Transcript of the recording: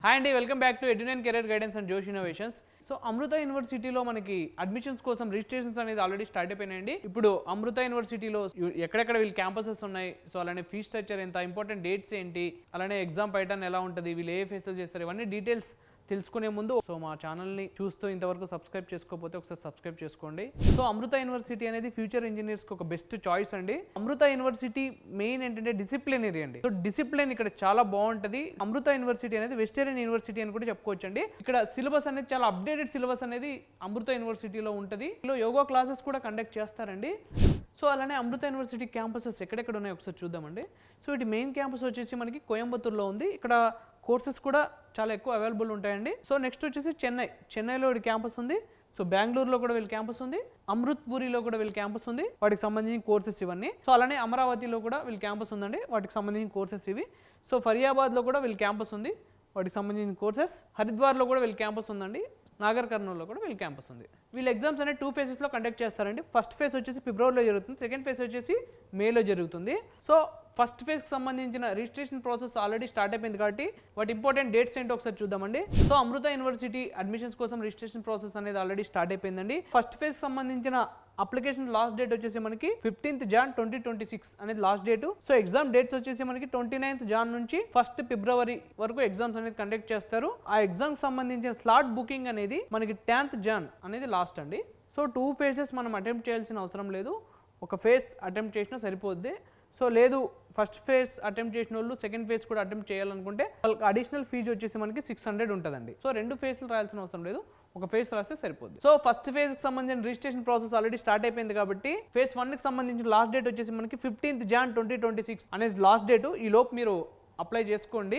Hi అండి, welcome back to Edunine career guidance and Josh innovations. So Amrita యూనివర్సిటీలో మనకి admissions కోసం రిజిస్ట్రేషన్స్ అనేది ఆల్రెడీ స్టార్ట్ అయిపోయినాయండి. ఇప్పుడు అమృత యూనివర్సిటీలో ఎక్కడెక్కడ వీళ్ళు క్యాంపసెస్ ఉన్నాయి, సో అలానే ఫీ స్ట్రక్చర్ ఎంత, ఇంపార్టెంట్ డేట్స్ ఏంటి, అలానే ఎగ్జామ్ ప్యాటర్న్ ఎలా ఉంటుంది, వీళ్ళు ఏ ఫేసెస్ చేస్తారు, ఇవన్నీ డీటెయిల్స్ తెలుసుకునే ముందు సో మా ఛానల్ని చూస్తూ ఇంతవరకు సబ్స్క్రైబ్ చేసుకోకపోతే ఒకసారి సబ్స్క్రైబ్ చేసుకోండి. సో అమృత యూనివర్సిటీ అనేది ఫ్యూచర్ ఇంజనీర్స్కి ఒక బెస్ట్ చాయిస్ అండి. అమృత యూనివర్సిటీ మెయిన్ ఏంటంటే డిసిప్లినరీ అండి. సో డిసిప్లిన్ ఇక్కడ చాలా బాగుంటుంది. అమృత యూనివర్సిటీ అనేది వెస్టర్న్ యూనివర్సిటీ అని కూడా చెప్పుకోవచ్చు అండి. ఇక్కడ సిలబస్ అనేది చాలా అప్డేటెడ్ సిలబస్ అనేది అమృత యూనివర్సిటీలో ఉంటుంది. ఇందులో యోగా క్లాసెస్ కూడా కండక్ట్ చేస్తారండి. సో అలానే అమృత యూనివర్సిటీ క్యాంపసెస్ ఎక్కడెక్కడ ఉన్నాయో ఒకసారి చూద్దామండి. సో ఇటు మెయిన్ క్యాంపస్ వచ్చేసి మనకి కోయంబత్తూర్లో ఉంది. ఇక్కడ కోర్సెస్ కూడా చాలా ఎక్కువ అవైలబుల్ ఉంటాయండి. సో నెక్స్ట్ వచ్చేసి చెన్నైలో వీళ్ళ క్యాంపస్ ఉంది. సో బెంగళూరులో కూడా వీళ్ళ క్యాంపస్ ఉంది. అమృత్పూరిలో కూడా వీళ్ళ క్యాంపస్ ఉంది, వాటికి సంబంధించిన కోర్సెస్ ఇవన్నీ. సో అలానే అమరావతిలో కూడా వీళ్ళ క్యాంపస్ ఉందండి, వాటికి సంబంధించిన కోర్సెస్ ఇవి. సో ఫరియాబాద్లో కూడా వీళ్ళ క్యాంపస్ ఉంది, వాటికి సంబంధించిన కోర్సెస్. హరిద్వార్లో కూడా వీళ్ళ క్యాంపస్ ఉందండి. నాగర్ కర్నూల్లో కూడా వీళ్ళ క్యాంపస్ ఉంది. వీళ్ళ ఎగ్జామ్స్ అనేది 2 phases కండక్ట్ చేస్తారండి. ఫస్ట్ ఫేజ్ వచ్చేసి ఫిబ్రవరిలో జరుగుతుంది, సెకండ్ ఫేజ్ వచ్చేసి మేలో జరుగుతుంది. సో ఫస్ట్ ఫేజ్కి సంబంధించిన రిజిస్ట్రేషన్ ప్రాసెస్ ఆల్రెడీ స్టార్ట్ అయిపోయింది కాబట్టి వాటి ఇంపార్టెంట్ డేట్స్ ఏంటో ఒకసారి చూద్దామండి. సో అమృత యూనివర్సిటీ అడ్మిషన్స్ కోసం రిజిస్ట్రేషన్ ప్రాసెస్ అనేది ఆల్రెడీ స్టార్ట్ అయిపోయిందండి. ఫస్ట్ ఫేజ్ సంబంధించిన అప్లికేషన్ లాస్ట్ డేట్ వచ్చేసి మనకి 15th Jan 2026 అనేది last date. So exam dates వచ్చేసి మనకి 29th Jan నుంచి 1st February వరకు ఎగ్జామ్స్ అనేది కండక్ట్ చేస్తారు. ఆ ఎగ్జామ్ సంబంధించిన స్లాట్ బుకింగ్ అనేది మనకి 10th Jan అనేది లాస్ట్ అండి. సో 2 phases మనం అటెంప్ట్ చేయాల్సిన అవసరం లేదు, ఒక ఫేజ్ అటెంప్ట్ చేసినా సరిపోద్ది. సో లేదు ఫస్ట్ ఫేజ్ అటెంప్ట్ చేసిన వాళ్ళు సెకండ్ ఫేజ్ కూడా అటెంప్ట్ చేయాలనుకుంటే వాళ్ళకి అడిషనల్ ఫీజు వచ్చేసి మనకి 600 ఉంటుందండి. సో 2 phases రాయాల్సిన అవసరం లేదు, ఒక ఫేజ్ రాస్తే సరిపోద్ది. సో ఫస్ట్ ఫేజ్కి సంబంధించిన రిజిస్ట్రేషన్ ప్రాసెస్ ఆల్రెడీ స్టార్ట్ అయిపోయింది కాబట్టి ఫేజ్ 1కి సంబంధించిన లాస్ట్ డేట్ వచ్చేసి మనకి 15th Jan 2026 అనేది లాస్ట్ డేట్. ఈ లోపు మీరు అప్లై చేసుకోండి.